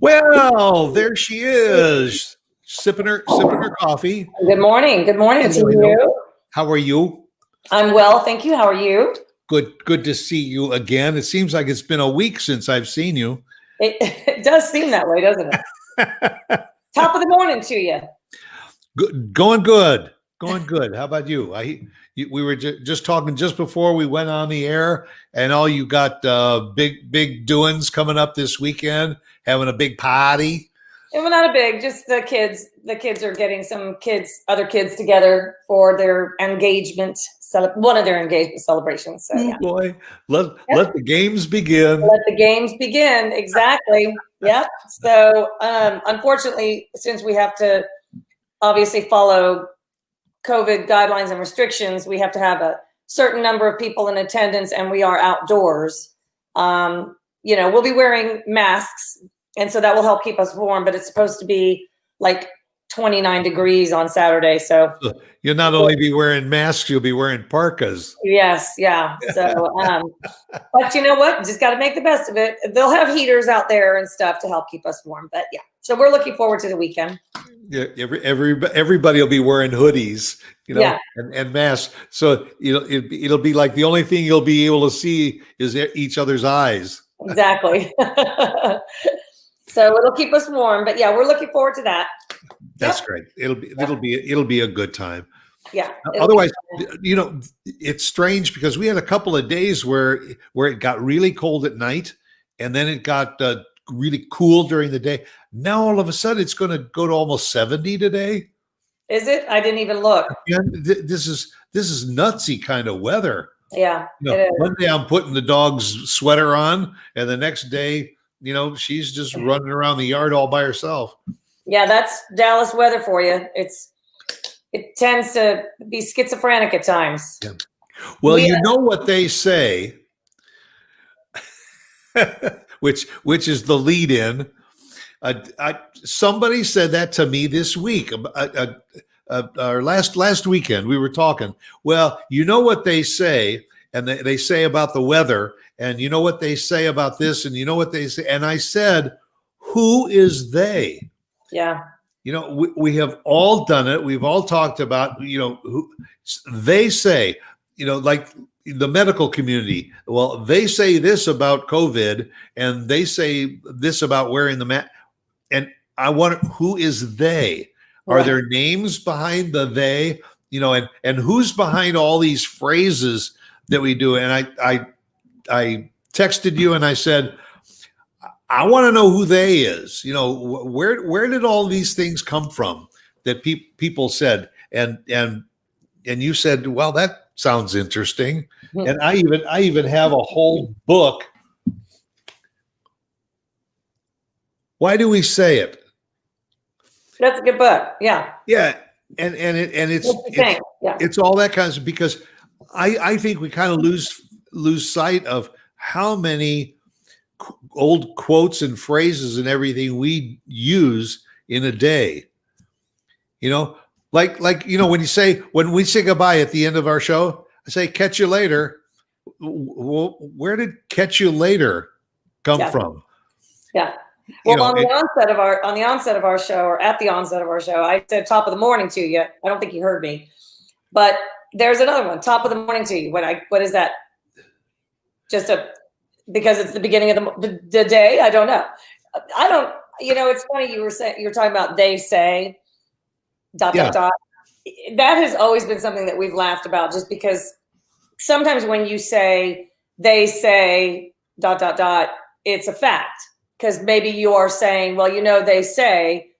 Well, there she is, sipping her coffee. Good morning. Good morning Good to morning. you. How are you? I'm well, thank you. How are you? Good to see you again. It seems like it's been a week since I've seen you. It does seem that way, doesn't it? Top of the morning to you. Going good. How about you? We were just talking just before we went on the air, and all you got big doings coming up this weekend, having a big party. And we're not a big, just the kids. The kids are getting other kids together for their engagement, one of their engagement celebrations. So, yeah. Boy, let the games begin. Let the games begin. Exactly. Yep. So, unfortunately, since we have to obviously follow COVID guidelines and restrictions, we have to have a certain number of people in attendance, and we are outdoors. We'll be wearing masks, and so that will help keep us warm, but it's supposed to be like 29 degrees on Saturday. So you'll not only be wearing masks, you'll be wearing parkas. Yes. Yeah. So, but you know what? Just got to make the best of it. They'll have heaters out there and stuff to help keep us warm, but yeah. So we're looking forward to the weekend. Yeah, everybody will be wearing hoodies, Yeah. and masks. So it'll be like the only thing you'll be able to see is each other's eyes. Exactly. So it'll keep us warm, but yeah, we're looking forward to that. That's great. It'll be a good time. Yeah. Otherwise, it's strange because we had a couple of days where it got really cold at night, and then it got really cool during the day. Now all of a sudden it's going to go to almost 70 today. Is it? I didn't even look. Yeah, this is nutsy kind of weather. Yeah. It is. One day I'm putting the dog's sweater on, and the next day, she's just running around the yard all by herself. Yeah, that's Dallas weather for you. It tends to be schizophrenic at times. Yeah. Well, you know what they say, which is the lead in. Somebody said that to me this week. Or last weekend we were talking. Well, you know what they say, and they say about the weather, and you know what they say about this, and you know what they say. And I said, who is they? Yeah. We have all done it. We've all talked about, who they say, like the medical community. Well, they say this about COVID, and they say this about wearing the mask. And I wonder, who is they? Are Right. there names behind the they? And who's behind all these phrases that we do? And I texted you and I said, I want to know who they is. Where did all these things come from that people said? And you said, well, that sounds interesting. Hmm. And I even have a whole book. Why do we say it? That's a good book. Yeah. Yeah, and it's Yeah. it's all that kind of, because I think we kind of lose sight of how many old quotes and phrases and everything we use in a day. Like when we say goodbye at the end of our show, I say catch you later. Where did catch you later come from? Yeah. Well, on the onset of our show, or at the onset of our show, I said top of the morning to you. I don't think you heard me, but there's another one, top of the morning to you. What is that? Because it's the beginning of the day. I don't know. It's funny you're talking about they say ... That has always been something that we've laughed about, just because sometimes when you say they say ... it's a fact, because maybe you are saying, well, they say,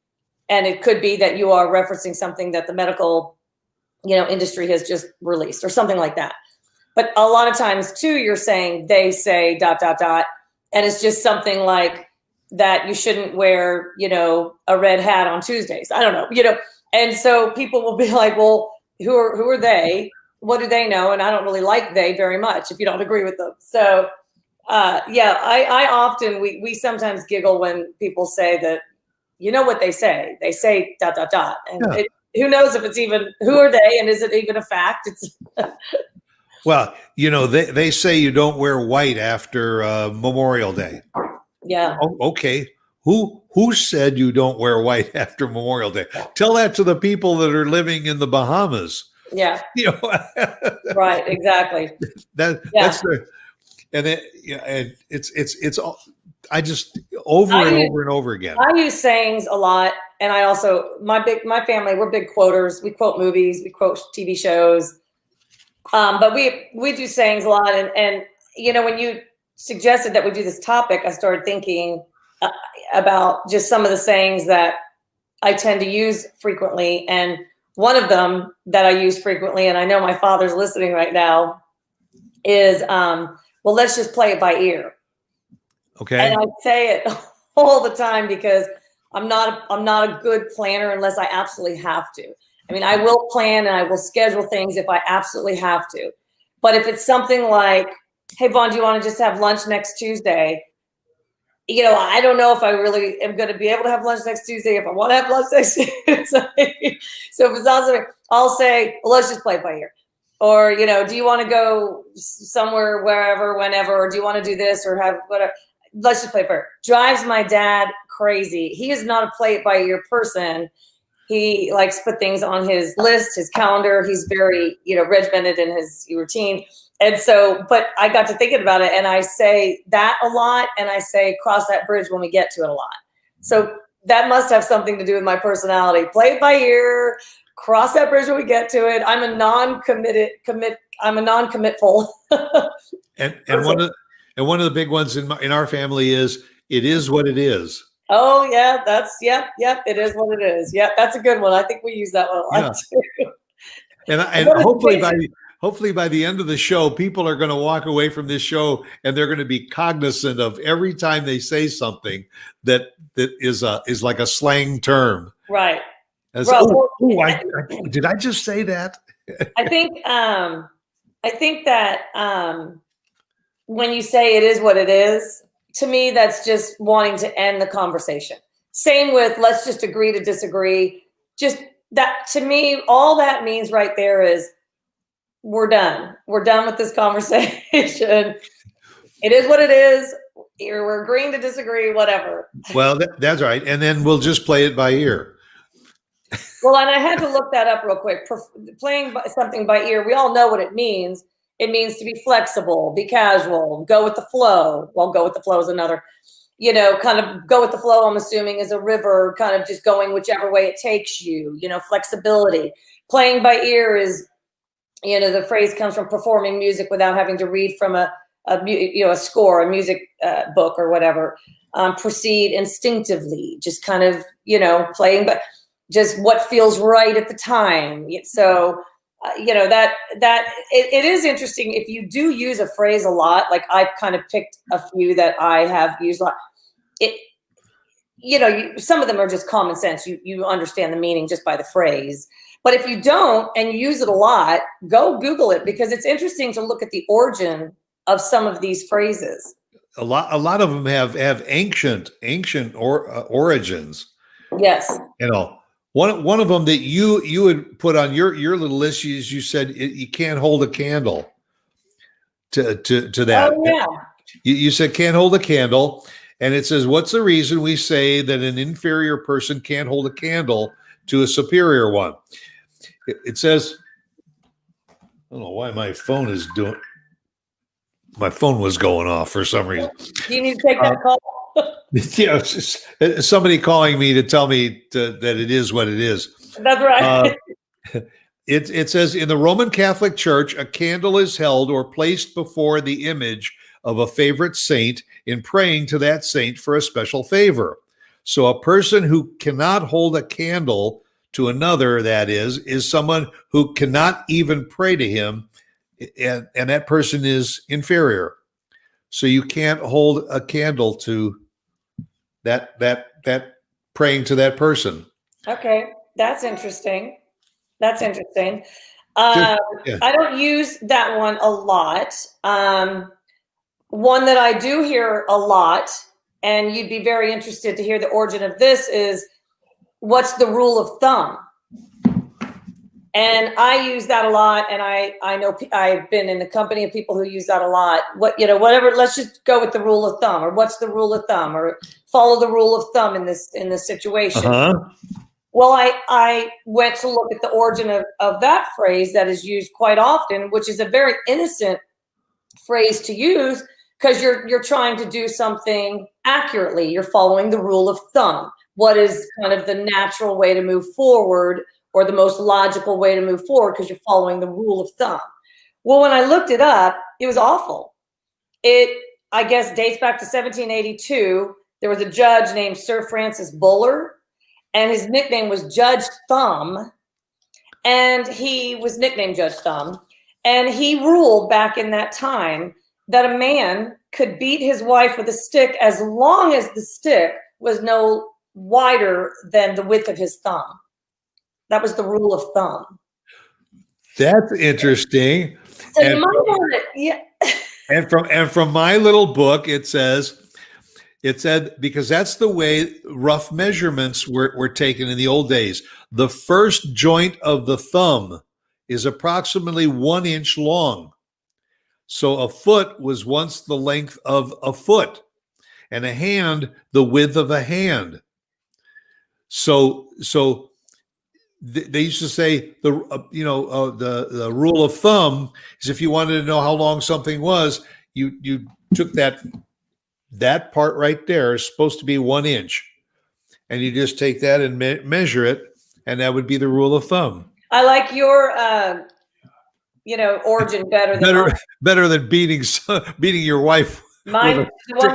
and it could be that you are referencing something that the medical industry has just released or something like that. But a lot of times too, you're saying they say ... and it's just something like that you shouldn't wear, a red hat on Tuesdays. I don't know, and so people will be like, well, who are they? What do they know? And I don't really like they very much if you don't agree with them. So I often, we sometimes giggle when people say that, what they say ... And who knows if it's even, who are they? And is it even a fact? It's Well, they say you don't wear white after Memorial Day. Yeah. Oh, okay. Who said you don't wear white after Memorial Day? Tell that to the people that are living in the Bahamas. Yeah. You know, Right. Exactly. that's the, and it, yeah, and it's all, I just over and over and over again. I use sayings a lot, and I also my family, we're big quoters. We quote movies, we quote TV shows, but we do sayings a lot. And you know, when you suggested that we do this topic, I started thinking about just some of the sayings that I tend to use frequently, and one of them that I use frequently, and I know my father's listening right now, is well, let's just play it by ear. Okay. And I say it all the time because I'm not a good planner unless I absolutely have to. I mean, I will plan and I will schedule things if I absolutely have to. But if it's something like, hey, Vaughn, do you want to just have lunch next Tuesday? You know, I don't know if I really am going to be able to have lunch next Tuesday, if I want to have lunch next Tuesday. So if it's not something, I'll say, well, let's just play it by ear. Or, you know, do you want to go somewhere, wherever, whenever, or do you want to do this or have whatever? Let's just play it by ear. Drives my dad crazy. He is not a play it by ear person. He likes to put things on his list, his calendar. He's very, you know, regimented in his routine. And so, but I got to thinking about it, and I say that a lot, and I say cross that bridge when we get to it a lot. So that must have something to do with my personality. Play it by ear, cross that bridge when we get to it. I'm a non-commitful. and one of the big ones in our family is, it is what it is. Oh yeah, yep. It is what it is. Yep, that's a good one. I think we use that one a lot too. And hopefully by the end of the show, people are going to walk away from this show and they're going to be cognizant of every time they say something that is like a slang term. Right. As, did I just say that? I think that when you say it is what it is, to me, that's just wanting to end the conversation. Same with let's just agree to disagree. Just that, to me, all that means right there is we're done. We're done with this conversation. It is what it is. We're agreeing to disagree, whatever. Well, that's right. And then we'll just play it by ear. Well, and I had to look that up real quick. Playing something by ear, we all know what it means. It means to be flexible, be casual, go with the flow. Well, go with the flow is another, you know, kind of go with the flow, I'm assuming, is a river, kind of just going whichever way it takes you, you know, flexibility. Playing by ear is, you know, the phrase comes from performing music without having to read from a score, a music book or whatever. Proceed instinctively, just kind of, you know, playing, but just what feels right at the time. So, you know, that it is interesting if you do use a phrase a lot. Like I've kind of picked a few that I have used a lot. Some of them are just common sense. You understand the meaning just by the phrase. But if you don't and you use it a lot, go Google it, because it's interesting to look at the origin of some of these phrases. A lot of them have ancient origins. Yes. You know, one of them that you would put on your little list, you said you can't hold a candle to that. Oh yeah. You said can't hold a candle, and it says, what's the reason we say that an inferior person can't hold a candle to a superior one? It says, I don't know why my phone was going off for some reason. Do you need to take that call? Yeah, it's just somebody calling me to tell me that it is what it is. That's right. It says in the Roman Catholic Church, a candle is held or placed before the image of a favorite saint in praying to that saint for a special favor. So a person who cannot hold a candle to another, that is someone who cannot even pray to him, and that person is inferior. So you can't hold a candle to that praying to that person. Okay, that's interesting. I don't use that one a lot. One that I do hear a lot, and you'd be very interested to hear the origin of this, is what's the rule of thumb? And I use that a lot. And I know I've been in the company of people who use that a lot. Whatever, let's just go with the rule of thumb, or what's the rule of thumb, or follow the rule of thumb in this situation. Well, I went to look at the origin of that phrase that is used quite often, which is a very innocent phrase to use because you're trying to do something accurately. You're following the rule of thumb. What is kind of the natural way to move forward, or the most logical way to move forward, because you're following the rule of thumb. Well, when I looked it up, it was awful. It, I guess, dates back to 1782. There was a judge named Sir Francis Buller, and his nickname was Judge Thumb. And he was nicknamed Judge Thumb. And he ruled back in that time that a man could beat his wife with a stick as long as the stick was no wider than the width of his thumb. That was the rule of thumb. That's interesting. So you might want it, yeah. And from my little book, it said, because that's the way rough measurements were taken in the old days. The first joint of the thumb is approximately 1 inch long. So a foot was once the length of a foot, and a hand the width of a hand. So they used to say the rule of thumb is, if you wanted to know how long something was, you took that part right there, is supposed to be 1 inch, and you just take that and measure it, and that would be the rule of thumb. I like your origin better than beating your wife. Mine, the one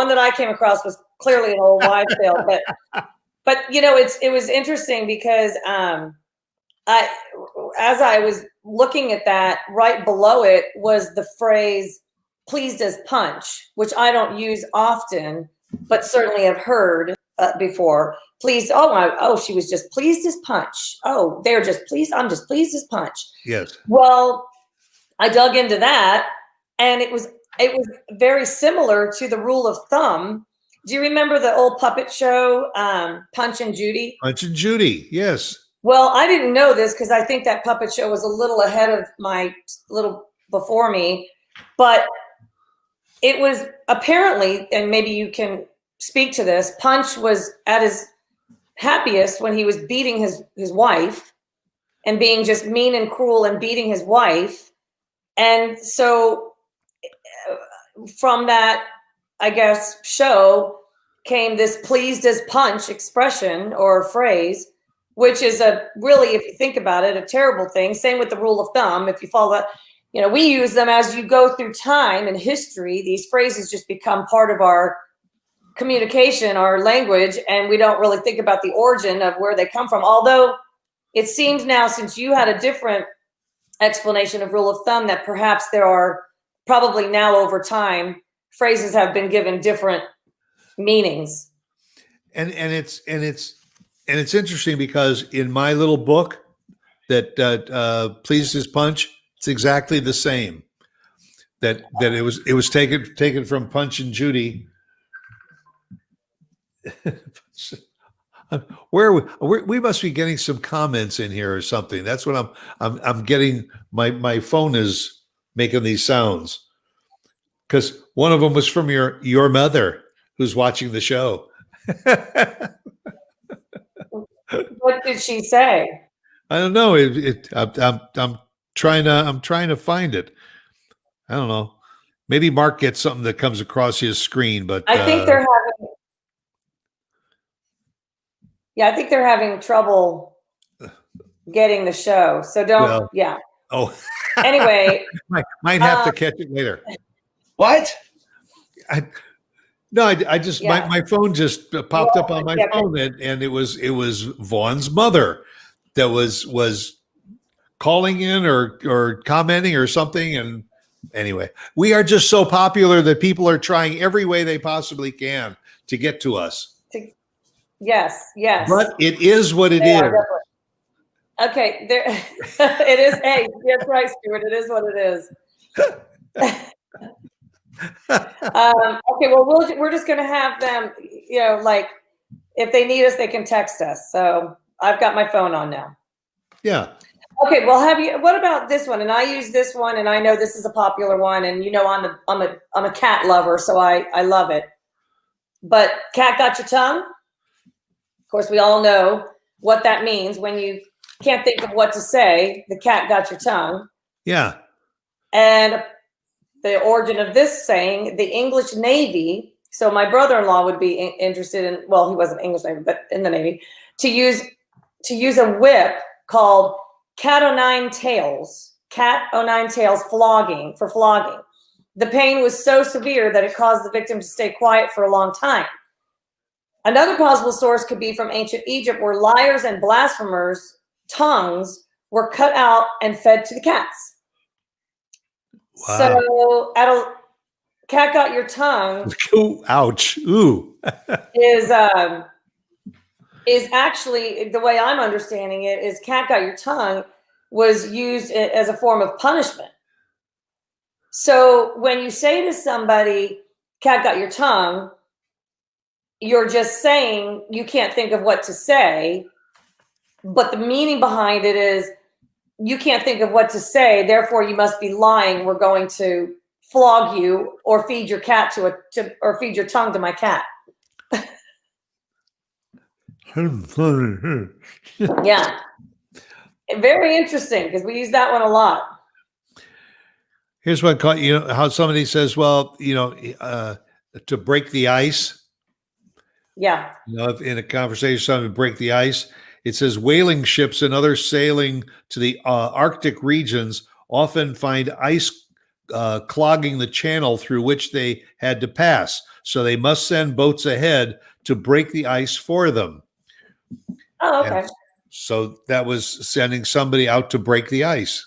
that I came across was clearly an old wives' tale, but it was interesting because as I was looking at that, right below it was the phrase "pleased as punch," which I don't use often, but certainly have heard before. Pleased. She was just pleased as punch. Oh, they're just pleased. I'm just pleased as punch. Yes. Well, I dug into that, and it was very similar to the rule of thumb. Do you remember the old puppet show, Punch and Judy? Punch and Judy, yes. Well, I didn't know this because I think that puppet show was a little ahead of before me, but it was apparently, and maybe you can speak to this, Punch was at his happiest when he was beating his wife and being just mean and cruel and beating his wife. And so from that, I guess, show came this "pleased as punch" expression or phrase, which is really, if you think about it, a terrible thing. Same with the rule of thumb. If you follow that, we use them as you go through time and history. These phrases just become part of our communication, our language, and we don't really think about the origin of where they come from. Although it seems now, since you had a different explanation of rule of thumb, that perhaps there are probably now over time phrases have been given different meanings. And it's interesting because in my little book that "pleased as punch," it's exactly the same. That it was taken from Punch and Judy. We must be getting some comments in here or something. That's what I'm getting. My phone is making these sounds because one of them was from your mother who's watching the show. What did she say? I don't know. I'm trying to find it. I don't know. Maybe Mark gets something that comes across his screen, but I think they're having trouble getting the show. So don't. Well, yeah. Oh. Anyway, might have to catch it later. What? I just my phone just popped up on my phone, and it was Vaughn's mother that was calling in or commenting or something. And anyway, we are just so popular that people are trying every way they possibly can to get to us. Yes. But it is what it is. Okay, there it is. Hey, that's right, Stuart. It is what it is. Okay, well, we're just going to have them, if they need us, they can text us. So I've got my phone on now. Yeah. Okay, well, what about this one? And I use this one, and I know this is a popular one, and I'm a cat lover, so I love it. But cat got your tongue? Of course, we all know what that means when you can't think of what to say. The cat got your tongue. Yeah. And the origin of this saying, the English Navy, so my brother-in-law would be interested in, well, he wasn't English Navy, but in the Navy, to use a whip called cat o' nine tails flogging. The pain was so severe that it caused the victim to stay quiet for a long time. Another possible source could be from ancient Egypt, where liars and blasphemers' tongues were cut out and fed to the cats. Wow. So cat got your tongue. Ooh, ouch. Ooh. is actually, the way I'm understanding it, is cat got your tongue was used as a form of punishment. So when you say to somebody, cat got your tongue, you're just saying you can't think of what to say, but the meaning behind it is you can't think of what to say, therefore you must be lying. We're going to flog you or feed your cat or feed your tongue to my cat. Yeah. Very interesting, because we use that one a lot. Here's one called, how somebody says, well, to break the ice. Yeah. If in a conversation, somebody break the ice. It says whaling ships and others sailing to the Arctic regions often find ice clogging the channel through which they had to pass. So they must send boats ahead to break the ice for them. Oh, okay. And so that was sending somebody out to break the ice.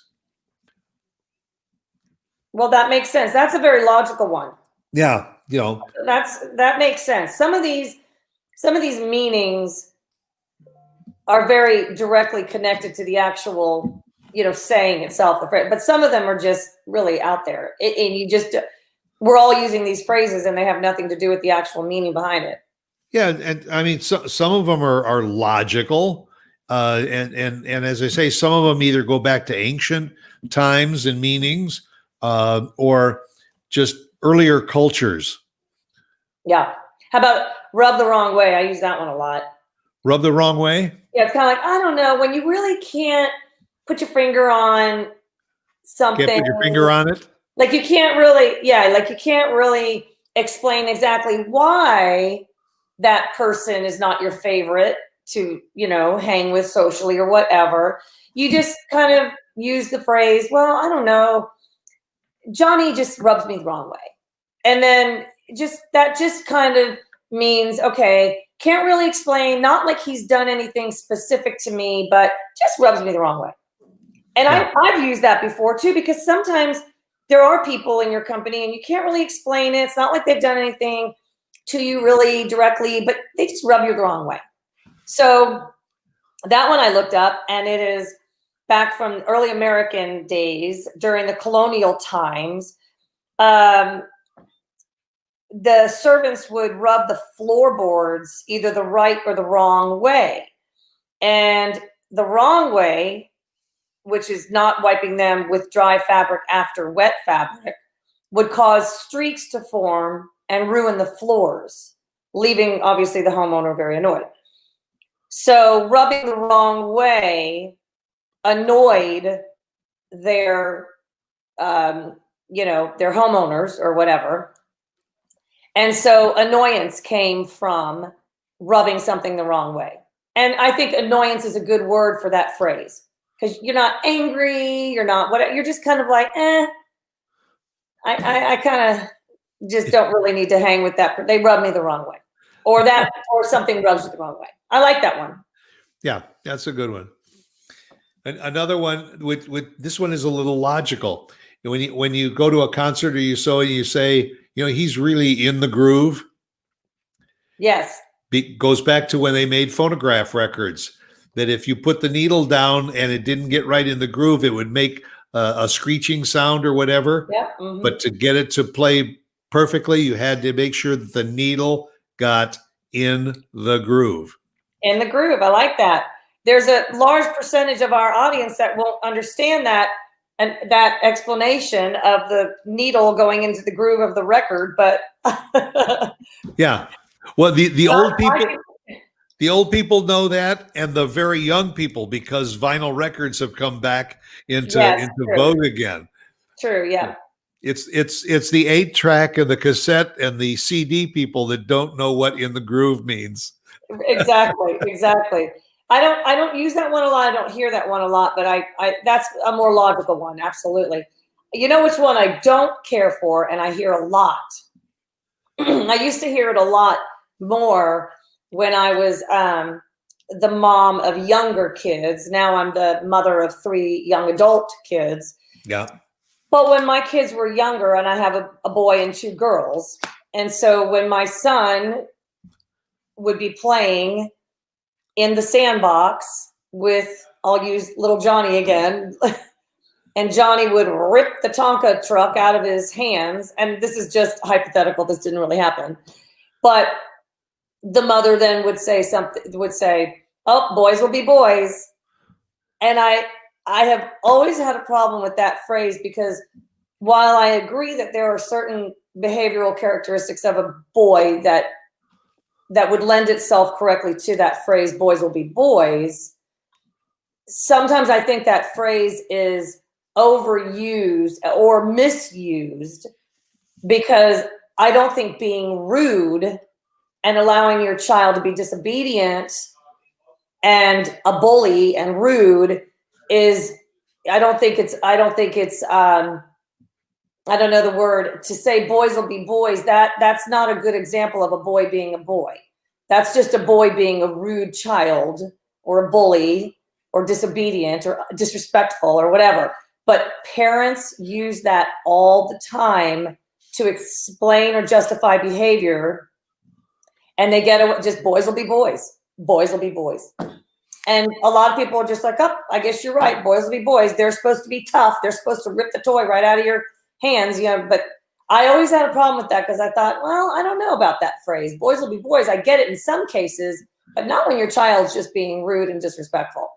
Well, that makes sense. That's a very logical one. Yeah. That makes sense. Some of these meanings are very directly connected to the actual, saying itself, but some of them are just really out there. And we're all using these phrases and they have nothing to do with the actual meaning behind it. Yeah. And I mean, some of them are logical. And as I say, some of them either go back to ancient times and meanings, or just earlier cultures. Yeah. How about rub the wrong way? I use that one a lot. Rub the wrong way? Yeah, it's kind of like, I don't know, when you really can't put your finger on something. Can't put your finger on it? Like you can't really explain exactly why that person is not your favorite to, hang with socially or whatever. You just kind of use the phrase, well, I don't know, Johnny just rubs me the wrong way. And then that just kind of means, okay, can't really explain, not like he's done anything specific to me, but just rubs me the wrong way. And yeah. I've used that before too, because sometimes there are people in your company and you can't really explain it. It's not like they've done anything to you really directly, but they just rub you the wrong way. So that one I looked up, and it is back from early American days during the colonial times. The servants would rub the floorboards either the right or the wrong way. And the wrong way, which is not wiping them with dry fabric after wet fabric, would cause streaks to form and ruin the floors, leaving obviously the homeowner very annoyed. So rubbing the wrong way annoyed their homeowners or whatever. And so annoyance came from rubbing something the wrong way. And I think annoyance is a good word for that phrase, because you're not angry, you're not whatever, you're just kind of like, I kind of just don't really need to hang with that. They rub me the wrong way, or something rubs you the wrong way. I like that one. Yeah, that's a good one. And another one with this one is a little logical. When you go to a concert or you say, he's really in the groove. Yes. Goes back to when they made phonograph records, that if you put the needle down and it didn't get right in the groove, it would make a screeching sound or whatever. Yeah. Mm-hmm. But to get it to play perfectly, you had to make sure that the needle got in the groove. In the groove. I like that. there's a large percentage of our audience that won't understand that and that explanation of the needle going into the groove of the record. But yeah, well, the old people know that, and the very young people, because vinyl records have come back into vogue again. True, yeah. It's the 8-track and the cassette and the CD people that don't know what "in the groove" means. Exactly. I don't use that one a lot. I don't hear that one a lot, but I that's a more logical one. Absolutely. You know which one I don't care for, and I hear a lot. I used to hear it a lot more when I was the mom of younger kids. Now I'm the mother of 3 young adult kids. Yeah. But when my kids were younger, and I have a boy and 2 girls, and so when my son would be playing in the sandbox with, I'll use little Johnny again, and Johnny would rip the Tonka truck out of his hands. And this is just hypothetical. This didn't really happen. But the mother then would say, "Oh, boys will be boys." And I have always had a problem with that phrase, because while I agree that there are certain behavioral characteristics of a boy that would lend itself correctly to that phrase, "boys will be boys," sometimes I think that phrase is overused or misused, because I don't think being rude and allowing your child to be disobedient and a bully and rude is, I don't know the word, to say boys will be boys. That's not a good example of a boy being a boy. That's just a boy being a rude child or a bully or disobedient or disrespectful or whatever. But parents use that all the time to explain or justify behavior. And they get just boys will be boys. Boys will be boys. And a lot of people are just like, "Oh, I guess you're right. Boys will be boys. They're supposed to be tough. They're supposed to rip the toy right out of your hands," but I always had a problem with that, because I thought, well, I don't know about that phrase. Boys will be boys. I get it in some cases, but not when your child's just being rude and disrespectful.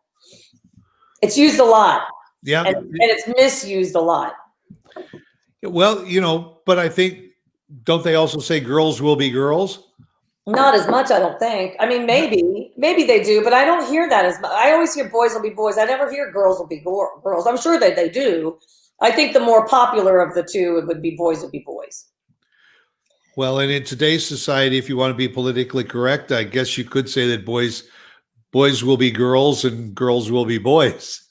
It's used a lot. Yeah. And it's misused a lot. Well, but I think, don't they also say girls will be girls? Not as much, I don't think. I mean, maybe they do, but I don't hear that as much. I always hear boys will be boys. I never hear girls will be girls. I'm sure that they do. I think the more popular of the two would be boys will be boys. Well, and in today's society, if you want to be politically correct, I guess you could say that boys will be girls and girls will be boys.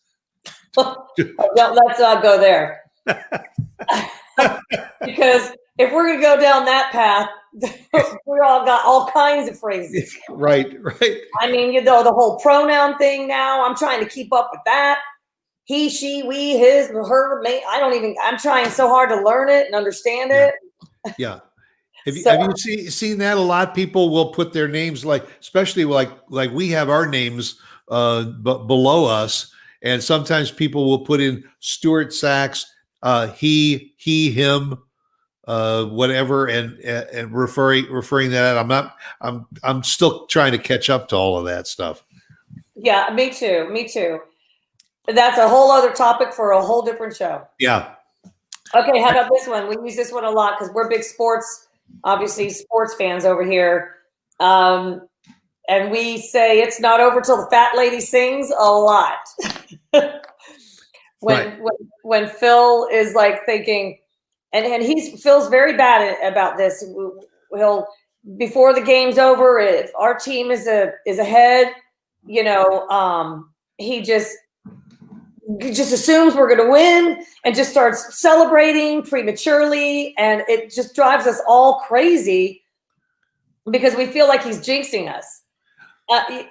Let's not go there. Because if we're going to go down that path, we all got all kinds of phrases. Right. I mean, the whole pronoun thing now, I'm trying to keep up with that. He, she, we, his, her, me. I'm trying so hard to learn it and understand it. Yeah. Have you seen that? A lot of people will put their names, especially like we have our names below us. And sometimes people will put in Stuart Sachs, he, him, whatever, and referring that out. I'm still trying to catch up to all of that stuff. Yeah, me too. That's a whole other topic for a whole different show. Yeah. Okay, how about this one? We use this one a lot because we're big sports fans over here. And we say it's not over till the fat lady sings a lot. When Phil is like thinking, and Phil's very bad about this. He'll, before the game's over, if our team is ahead, he just assumes we're going to win and just starts celebrating prematurely, and it just drives us all crazy because we feel like he's jinxing us. Right.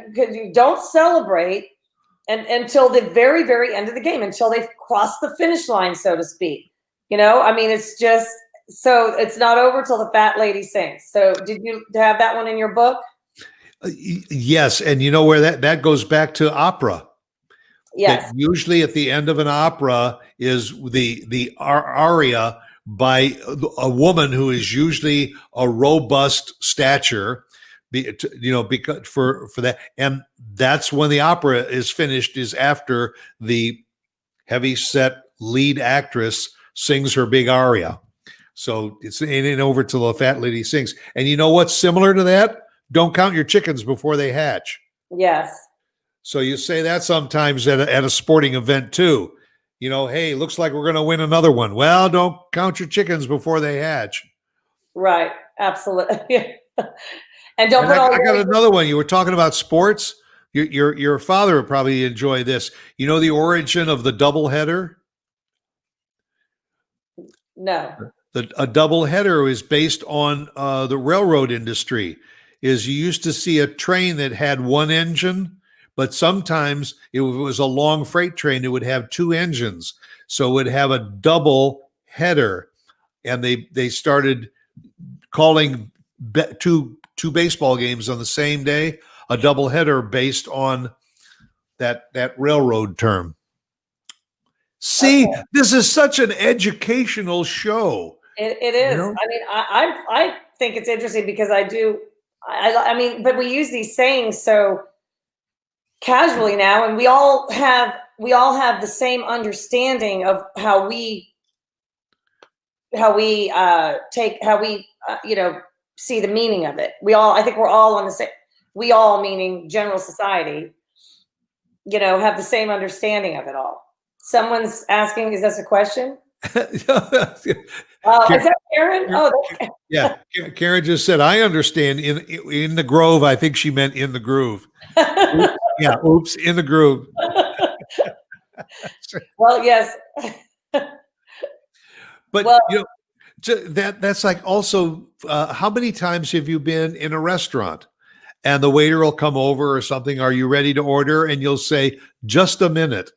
Because you don't celebrate until the very, very end of the game, until they've crossed the finish line, so to speak. It's just, so it's not over till the fat lady sings. So did you have that one in your book? Yes. And you know where that goes back to opera. Yes. That usually at the end of an opera is the aria by a woman who is usually a robust stature, because for that, and that's when the opera is finished. Is after the heavy set lead actress sings her big aria. So it's in and over till the fat lady sings. And you know what's similar to that? Don't count your chickens before they hatch. Yes. So you say that sometimes at a sporting event too. Hey, looks like we're going to win another one. Well, don't count your chickens before they hatch. Right. Absolutely. And don't put I got another one. You were talking about sports. Your father would probably enjoy this. You know the origin of the doubleheader? No. A doubleheader is based on the railroad industry. Is you used to see a train that had one engine, but sometimes if it was a long freight train, it would have two engines. So it would have a double header. And they started calling two baseball games on the same day a doubleheader based on that railroad term. See, okay. This is such an educational show. It is. I mean, I think it's interesting because I mean, but we use these sayings so casually now, and we all have the same understanding of how we see the meaning of it. I think we're all on the same. We all, meaning general society, have the same understanding of it all. Someone's asking, is this a question? Is that Karen? Oh, yeah. Karen just said, I understand in the grove. I think she meant in the groove. Yeah. Oops. In the groove. Well, yes. But that's like also, how many times have you been in a restaurant and the waiter will come over or something? Are you ready to order? And you'll say, just a minute.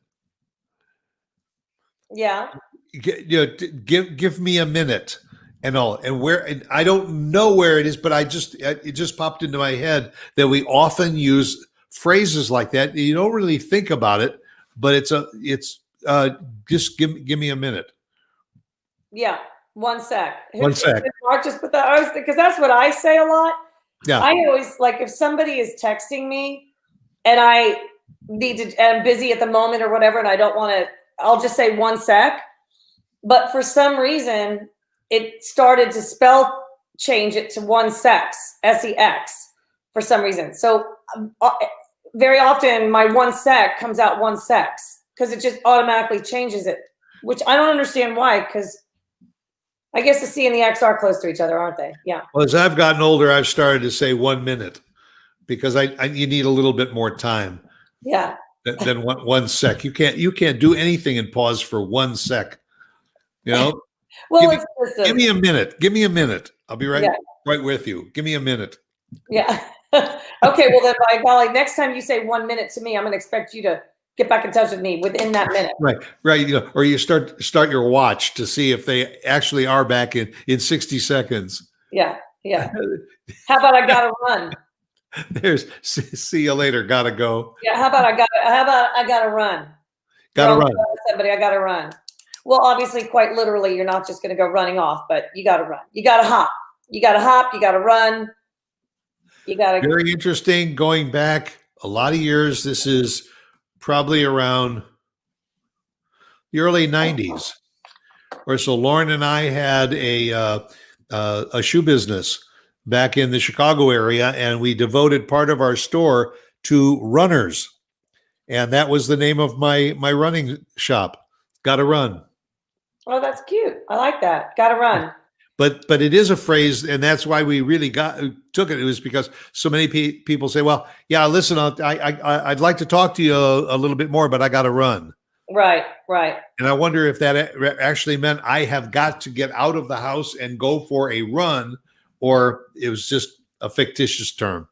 Yeah. Give me a minute and all. And I don't know where it is, but it just popped into my head that we often use phrases like that. You don't really think about it, but it's just give me a minute. Yeah. 1 sec. 1 sec. Mark just put that, because that's what I say a lot. Yeah. I always, like, if somebody is texting me and I'm busy at the moment or whatever, and I don't want to, I'll just say 1 sec. But for some reason, it started to change it to 1 sex, S-E-X, for some reason. So very often my 1 sec comes out 1 sex because it just automatically changes it, which I don't understand why, because I guess the C and the X are close to each other, aren't they? Yeah. Well, as I've gotten older, I've started to say 1 minute because you need a little bit more time. Yeah. Than 1 sec. You can't do anything and pause for 1 sec. Well, give me a minute. Give me a minute. I'll be right with you. Give me a minute. Yeah. Okay. Well, then, by golly, next time you say 1 minute to me, I'm going to expect you to get back in touch with me within that minute. Right. Or you start your watch to see if they actually are back in 60 seconds. Yeah. How about I gotta run? There's see you later. Gotta go. Yeah. How about I gotta run? Gotta run. Somebody, I gotta run. Well, obviously, quite literally, you're not just going to go running off, but you got to run. You got to hop. You got to hop. You got to run. You got to. Very interesting. Going back a lot of years. This is probably around the early 90s. So Lauren and I had a shoe business back in the Chicago area, and we devoted part of our store to runners. And that was the name of my running shop. Gotta run. Oh, that's cute. I like that. Gotta run. But it is a phrase, and that's why we really took it. It was because so many people say, "Well, yeah, listen, I'd like to talk to you a little bit more, but I got to run." Right. And I wonder if that actually meant I have got to get out of the house and go for a run, or it was just a fictitious term.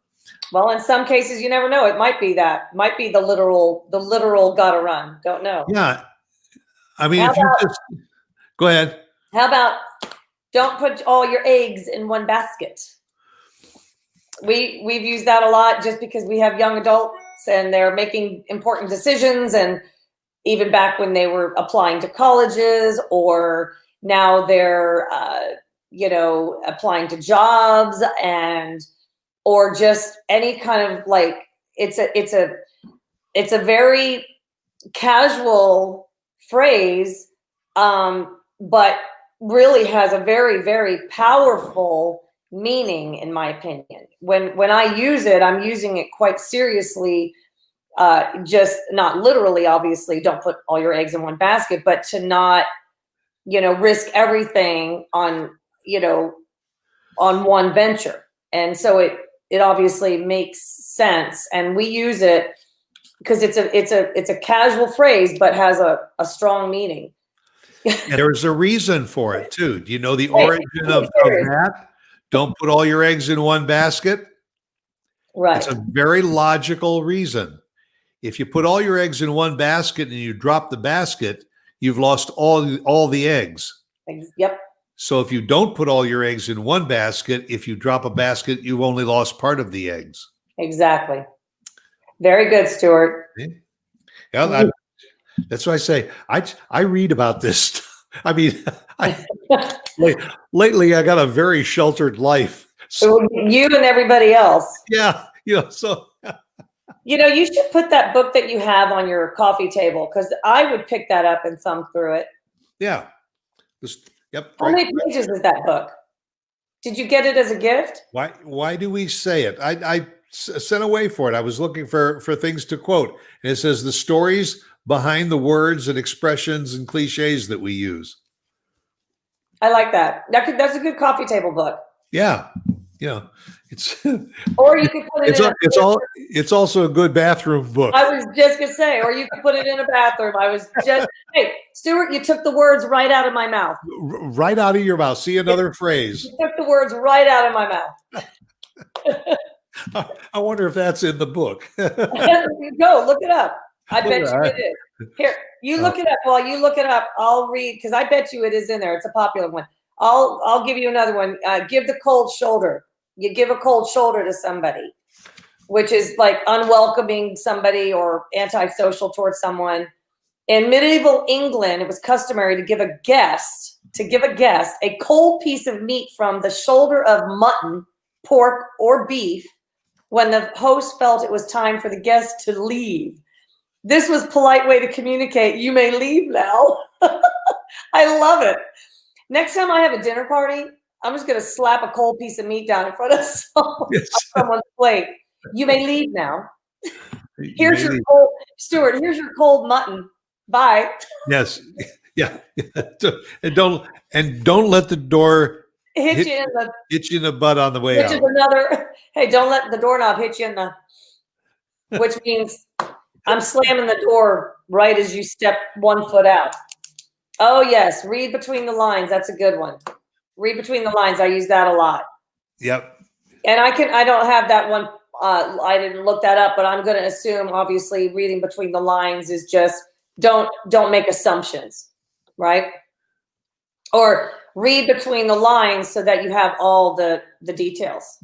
Well, in some cases, you never know. It might be that. Might be the literal gotta run. Don't know. Yeah. I mean, go ahead. How about don't put all your eggs in one basket? We've used that a lot just because we have young adults and they're making important decisions, and even back when they were applying to colleges, or now they're applying to jobs, and or just any kind of like, it's a very casual phrase, but really has a very, very powerful meaning, in my opinion. When I use it, I'm using it quite seriously, just not literally, obviously, don't put all your eggs in one basket, but to not, risk everything on, on one venture. And so it obviously makes sense. And we use it because it's a casual phrase, but has a strong meaning. There's a reason for it too. Do you know the origin of that? Don't put all your eggs in one basket. Right. It's a very logical reason. If you put all your eggs in one basket and you drop the basket, you've lost all the eggs. Yep. So if you don't put all your eggs in one basket, if you drop a basket, you've only lost part of the eggs. Exactly. Very good, Stuart. Yeah, that's why I say I read about this stuff. I mean, lately I got a very sheltered life. So you and everybody else. Yeah, so. You should put that book that you have on your coffee table, because I would pick that up and thumb through it. Yeah. Yep. How many pages is that book? Did you get it as a gift? Why do we say it? I sent away for it. I was looking for things to quote, and it says the stories behind the words and expressions and cliches that we use. I like that. That's a good coffee table book. Yeah. It's or you could put it it's also a good bathroom book. I was just gonna say, or you could put it in a bathroom. Hey, Stuart, you took the words right out of my mouth. Right out of your mouth. See another phrase. You took the words right out of my mouth. I wonder if that's in the book. Go look it up. I bet you it is. Here, you look it up. While you look it up, I'll read, because I bet you it is in there. It's a popular one. I'll give you another one. Give the cold shoulder. You give a cold shoulder to somebody, which is like unwelcoming somebody or antisocial towards someone. In medieval England, it was customary to give a guest a cold piece of meat from the shoulder of mutton, pork, or beef when the host felt it was time for the guest to leave. This was a polite way to communicate, you may leave now. I love it. Next time I have a dinner party, I'm just going to slap a cold piece of meat down in front of someone's plate. You may leave now. Here's your cold, Stuart, here's your cold mutton. Bye. Yes. Yeah. And don't let the door hit you in the butt on the way out. Which is another, hey, don't let the doorknob hit you in the, which means I'm slamming the door right as you step 1 foot out. Oh yes, read between the lines. That's a good one. Read between the lines. I use that a lot. Yep. And I don't have that one. I didn't look that up, but I'm going to assume, obviously, reading between the lines is just don't make assumptions, right? Or read between the lines so that you have all the details.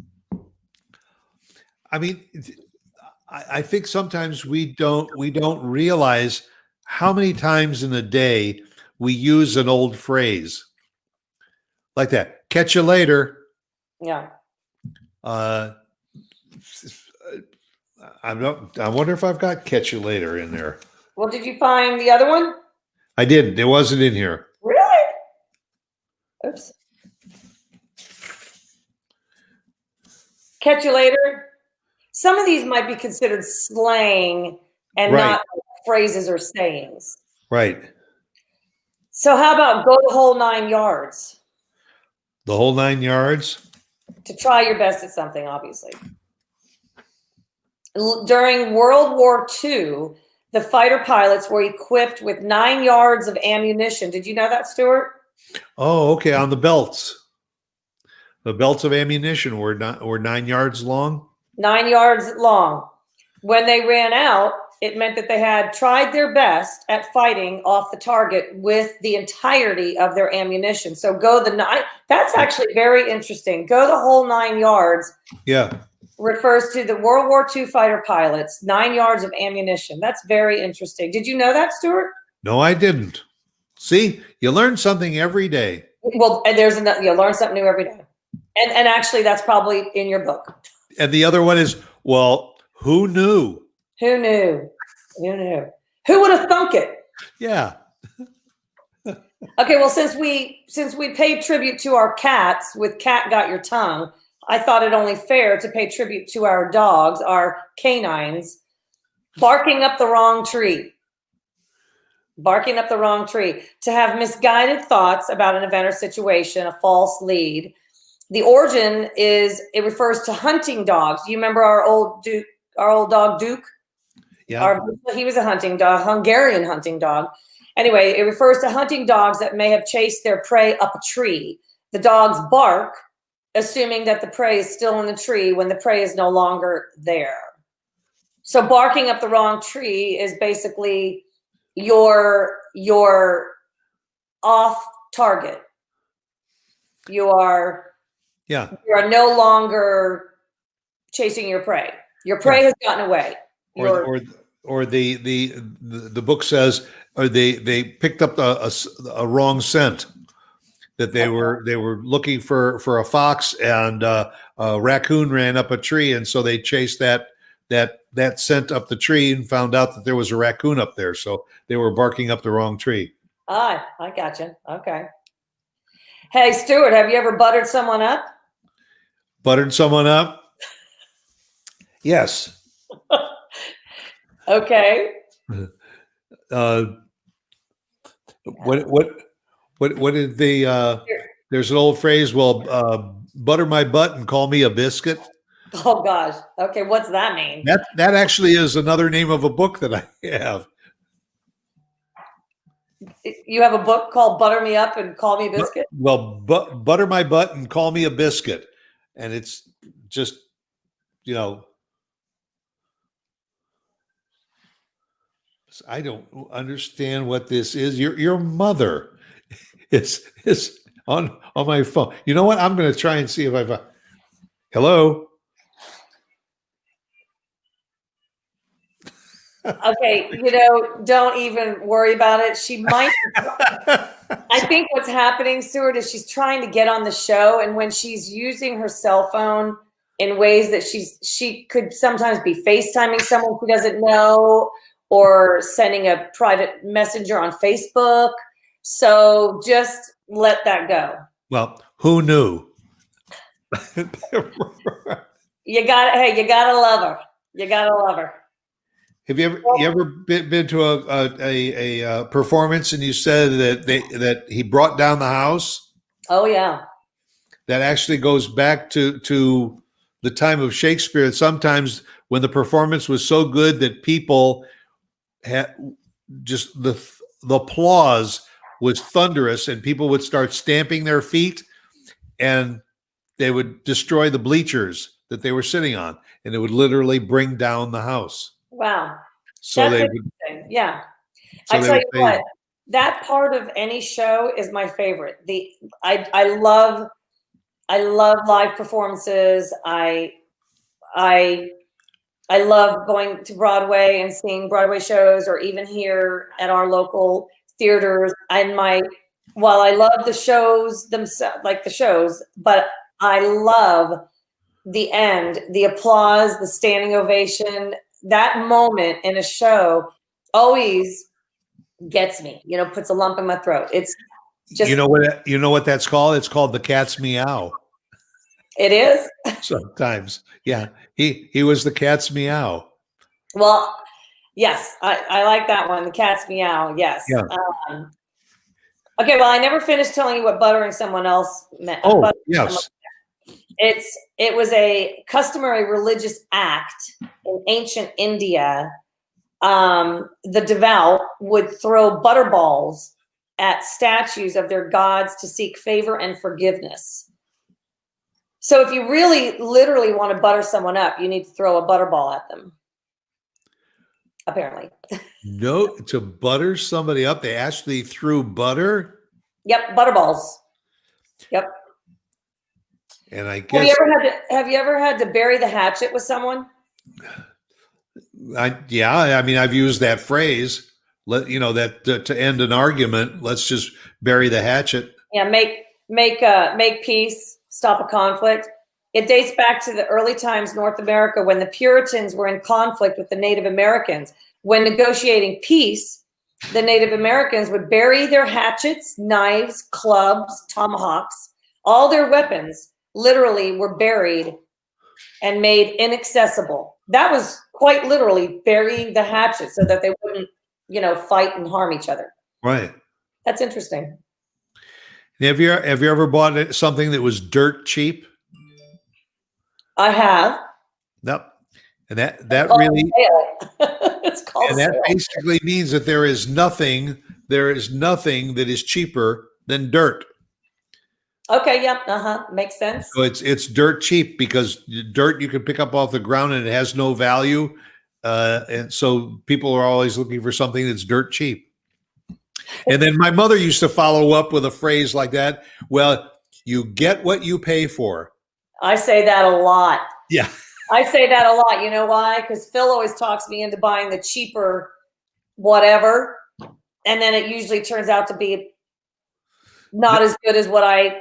I mean, I think sometimes we don't realize how many times in a day we use an old phrase like that. Catch you later. Yeah. I wonder if I've got catch you later in there. Well, did you find the other one? I didn't. It wasn't in here. Really? Oops. Catch you later. Some of these might be considered slang and not phrases or sayings. Right. So how about go the whole 9 yards? The whole 9 yards? To try your best at something, obviously. During World War II, the fighter pilots were equipped with 9 yards of ammunition. Did you know that, Stuart? Oh, okay. On the belts. The belts of ammunition were 9 yards long? 9 yards long. When they ran out, it meant that they had tried their best at fighting off the target with the entirety of their ammunition. So go the 9. That's actually very interesting. Go the whole 9 yards. Yeah. Refers to the World War II fighter pilots, 9 yards of ammunition. That's very interesting. Did you know that, Stuart? No, I didn't. See, you learn something every day. Well, and you learn something new every day. And actually, that's probably in your book. And the other one is, well, who knew? Who knew? Who knew? Who would have thunk it? Yeah. Okay, well, since we paid tribute to our cats with Cat Got Your Tongue, I thought it only fair to pay tribute to our dogs, our canines, barking up the wrong tree. Barking up the wrong tree. To have misguided thoughts about an event or situation, a false lead. The origin is, it refers to hunting dogs. Do you remember our old dog Duke? Yeah. He was a hunting dog, Hungarian hunting dog. Anyway, it refers to hunting dogs that may have chased their prey up a tree. The dogs bark, assuming that the prey is still in the tree when the prey is no longer there. So barking up the wrong tree is basically you're off target. You are no longer chasing your prey. Your prey has gotten away. Or the book says, or they picked up a wrong scent, that they were looking for a fox, and a raccoon ran up a tree, and so they chased that scent up the tree and found out that there was a raccoon up there, so they were barking up the wrong tree. Ah, I got you. Okay. Hey, Stuart, have you ever buttered someone up? Buttered someone up? Yes. Okay. What did there's an old phrase, well, butter my butt and call me a biscuit. Oh gosh. Okay, what's that mean? That actually is another name of a book that I have. You have a book called Butter Me Up and Call Me a Biscuit? Well, butter my butt and call me a biscuit. And it's just, I don't understand what this is. Your mother is on my phone. You know what? I'm going to try and see if I've. Hello. Okay, don't even worry about it. She might. I think what's happening, Stuart, is she's trying to get on the show, and when she's using her cell phone in ways that she could sometimes be FaceTiming someone she doesn't know, or sending a private messenger on Facebook. So just let that go. Well, who knew? You gotta love her. You gotta love her. Have you ever been to a performance and you said that he brought down the house? Oh yeah. That actually goes back to the time of Shakespeare. Sometimes when the performance was so good that people had just the applause was thunderous, and people would start stamping their feet, and they would destroy the bleachers that they were sitting on, and it would literally bring down the house. Wow. So that's they interesting. Yeah. So I tell you what, that part of any show is my favorite. I love live performances. I love going to Broadway and seeing Broadway shows, or even here at our local theaters. While I love the shows themselves, like the shows, but I love the end, the applause, the standing ovation. That moment in a show always gets me, puts a lump in my throat. It's just, you know what that's called? It's called the cat's meow. It is? Sometimes. Yeah. He was the cat's meow. Well, yes, I like that one. The cat's meow. Yes. Yeah. Okay. Well, I never finished telling you what buttering someone else meant. Oh, yes. It was a customary religious act in ancient India. The devout would throw butterballs at statues of their gods to seek favor and forgiveness. So if you really literally want to butter someone up, you need to throw a butterball at them. Apparently. No, to butter somebody up, they actually threw butter? Yep, butterballs. Yep. And I guess have you ever had to bury the hatchet with someone? I've used that phrase. To end an argument, let's just bury the hatchet. Yeah, make peace, stop a conflict. It dates back to the early times North America when the Puritans were in conflict with the Native Americans. When negotiating peace, the Native Americans would bury their hatchets, knives, clubs, tomahawks, all their weapons literally were buried and made inaccessible. That was quite literally burying the hatchet so that they wouldn't, fight and harm each other. Right. That's interesting. Have you ever bought something that was dirt cheap? I have. Nope. And that really it's called and that sale. basically means that there is nothing that is cheaper than dirt. Okay, yep, makes sense. So it's dirt cheap because dirt you can pick up off the ground and it has no value. And so people are always looking for something that's dirt cheap. And then my mother used to follow up with a phrase like that. Well, you get what you pay for. I say that a lot. Yeah. I say that a lot. You know why? Because Phil always talks me into buying the cheaper whatever. And then it usually turns out to be not as good as what I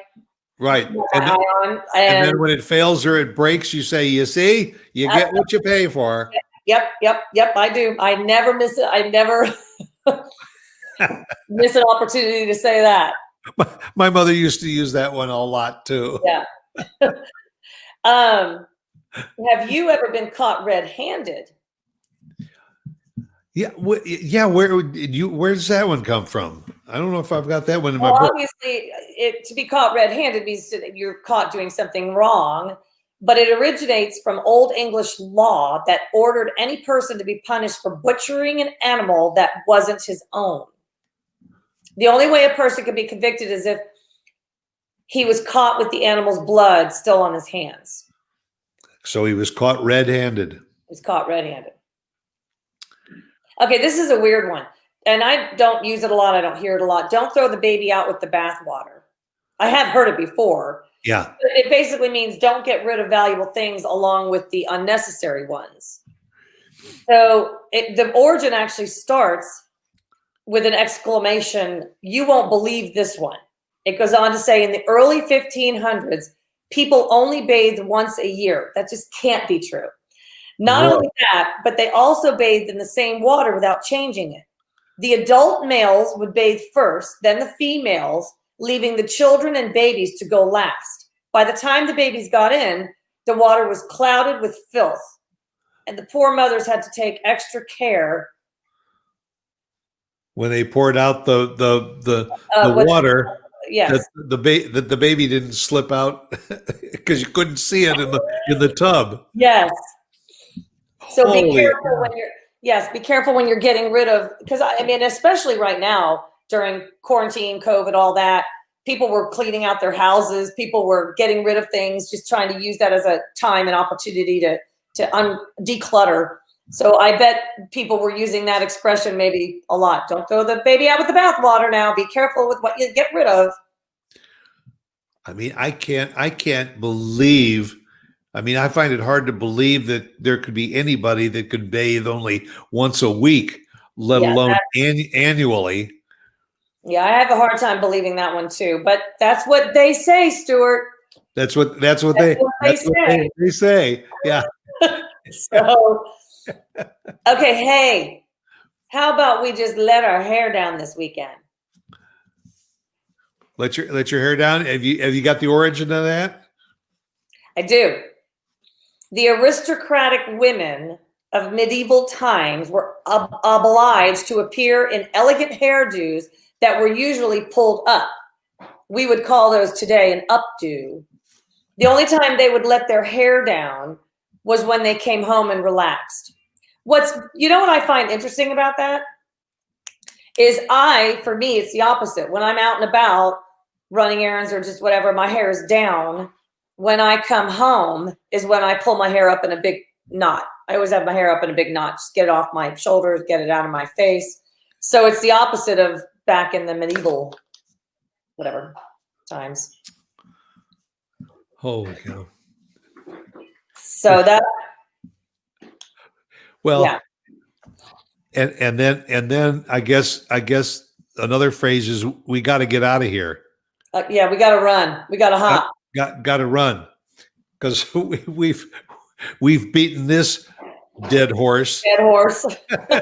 right. And then when it fails or it breaks, you say, you see, you get what you pay for. Yep. I do. I never miss it. I never miss an opportunity to say that. My mother used to use that one a lot too. Yeah. Have you ever been caught red-handed? Yeah. Where does that one come from? I don't know if I've got that one in my book. Obviously, to be caught red-handed means that you're caught doing something wrong, but it originates from Old English law that ordered any person to be punished for butchering an animal that wasn't his own. The only way a person could be convicted is if he was caught with the animal's blood still on his hands. So he was caught red-handed. He was caught red-handed. Okay, this is a weird one. And I don't use it a lot. I don't hear it a lot. Don't throw the baby out with the bathwater. I have heard it before. Yeah. It basically means don't get rid of valuable things along with the unnecessary ones. So the origin actually starts with an exclamation, "You won't believe this one." It goes on to say in the early 1500s, people only bathed once a year. That just can't be true. Not only that, but they also bathed in the same water without changing it. The adult males would bathe first, then the females, leaving the children and babies to go last. By the time the babies got in, the water was clouded with filth, and the poor mothers had to take extra care when they poured out the water. Yes, that the baby didn't slip out because you couldn't see it in the tub. Yes. So Holy be careful when be careful when you're getting rid of, because I mean, especially right now during quarantine, COVID, all that, people were cleaning out their houses. People were getting rid of things, just trying to use that as a time and opportunity to declutter. So I bet people were using that expression maybe a lot. Don't throw the baby out with the bathwater now. Be careful with what you get rid of. I mean, I can't believe, I find it hard to believe that there could be anybody that could bathe only once a week, let alone annually. Yeah, I have a hard time believing that one too, but that's what they say, Stuart. That's what they say. Yeah. So, okay. Hey, how about we just let our hair down this weekend? Let your hair down. Have you got the origin of that? I do. The aristocratic women of medieval times were obliged to appear in elegant hairdos that were usually pulled up. We would call those today an updo. The only time they would let their hair down was when they came home and relaxed. You know what I find interesting about that? Is for me, it's the opposite. When I'm out and about running errands or just whatever, my hair is down. When I come home is when I pull my hair up in a big knot. I always have my hair up in a big knot, just get it off my shoulders, get it out of my face. So it's the opposite of back in the medieval, whatever, times. Holy cow. So that. Well, yeah. And then I guess another phrase is we got to get out of here. Yeah, we got to run. We got to hop. Got to run. because we've beaten this dead horse. Dead horse. I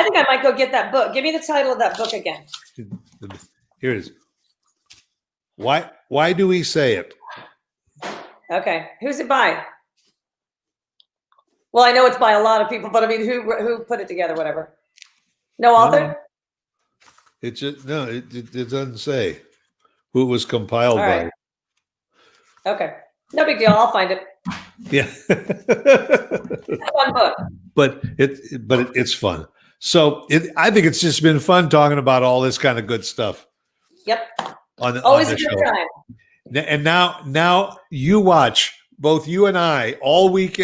think I might go get that book. Give me the title of that book again. Here it is. Why do we say it? Okay. Who's it by? Well, I know it's by a lot of people, but I mean, who put it together? Whatever. No author. It just no. It doesn't say who it was compiled All right. by. Okay. No big deal. I'll find it. Yeah. Fun book. But it's fun. So I think it's just been fun talking about all this kind of good stuff. Yep. on Always the a good show. time. And now you watch, both you and I, all week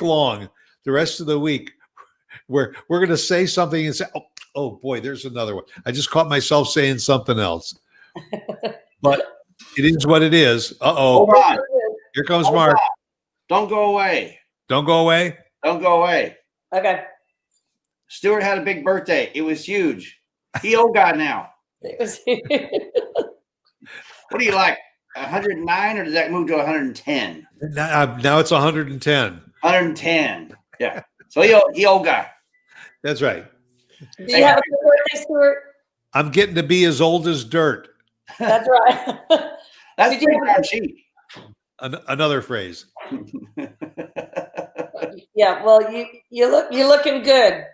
long, the rest of the week, we're going to say something and say, oh boy, there's another one. I just caught myself saying something else. But it is what it is. Hold on. Here comes Hold Mark. on. Don't go away. Don't go away. Don't go away. Okay. Stuart had a big birthday. It was huge. He old guy now. It was What do you like? 109 or does that move to 110? Now it's 110. 110. Yeah. So he old guy. That's right. Do you have a good birthday, Stuart? I'm getting to be as old as dirt. That's right. That's Did you pretty have- darn cheap. Another phrase. Yeah. Well, you're looking good.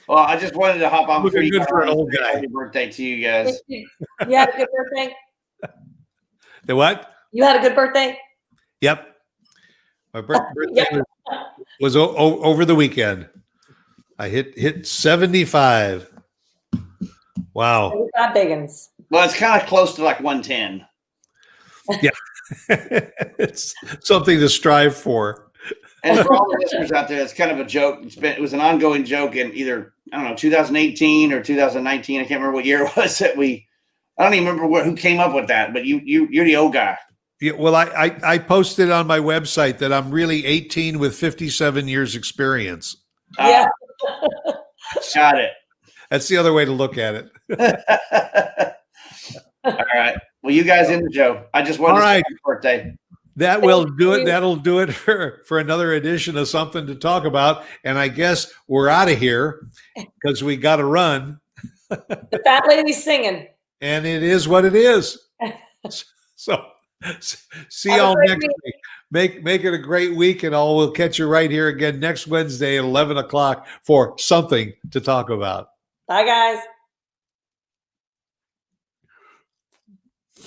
Well, I just wanted to hop on. Looking good for an old guy. Happy birthday to you guys. You had a good birthday. The what? You had a good birthday. Yep. My birthday was over the weekend. I hit 75. Wow. Got biggins. Well, it's kind of close to like 110. Yeah. It's something to strive for. And for all the listeners out there, it's kind of a joke. It was an ongoing joke in either, I don't know, 2018 or 2019. I can't remember what year it was that I don't even remember who came up with that, but you're the old guy. Yeah, well, I posted on my website that I'm really 18 with 57 years experience. Yeah. Got it. That's the other way to look at it. All right. Well, you guys in the show. I just wanted All to say right. happy birthday. That will do it. That'll do it for another edition of Something to Talk About. And I guess we're out of here because we got to run. The fat lady's singing. And it is what it is. So see y'all next week. Make it a great week, and we'll catch you right here again next Wednesday at 11 o'clock for Something to Talk About. Bye, guys.